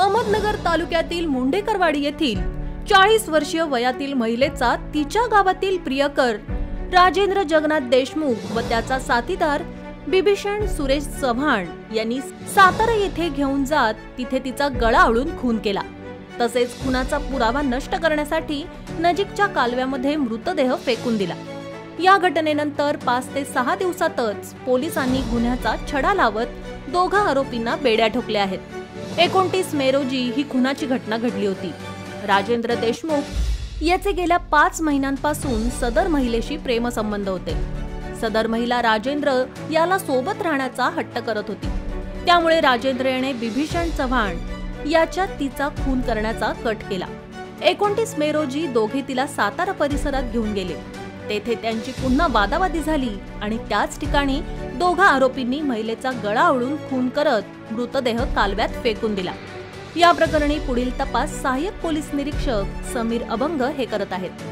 अहमदनगर तालुक्यातील मुंडेकरवाडी येथील 40 वर्षीय वयातील महिलेचा तिच्या गावातील प्रियकर राजेंद्र जगन्नाथ देशमुख व त्याचा साथीदार बिभीषण सुरेश चव्हाण यांनी सातारा येथे घेऊन जात तिथे तिचा गळा आवळून खून केला। तसेच खुनाचा पुरावा नष्ट करण्यासाठी नजीकच्या कालव्यामध्ये मृतदेह फेकून दिला। या घटनेनंतर 5 ते 6 दिवसातच पोलिसांनी गुन्ह्याचा छडा लावत दोघा आरोपींना बेड्या ठोकल्या आहेत। 29 मे रोजी ही खुनाची घटना घडली होती। राजेंद्र देशमुख याचे गेल्या 5 महिन्यांपासून सदर महिलेशी प्रेमसंबंध होते। सदर महिला राजेंद्र याला सोबत राहण्याचा हट्ट करत होती। त्यामुळे राजेंद्र याने बिभीषण चव्हाण याच्या तिचा खून करण्याचा कट केला। 29 मे रोजी दोघे तिला सातारा परिसरात घेऊन गेले। तेथे त्यांची पुन्हा वादावादी झाली आणि त्याच ठिकाणी दोघा आरोपींनी महिलेचा गळा आवळून खून करत मृतदेह कालव्यात फेकून दिला। या प्रकरणी पुढील तपास सहाय्यक पोलीस निरीक्षक समीर अभंग हे करत आहेत।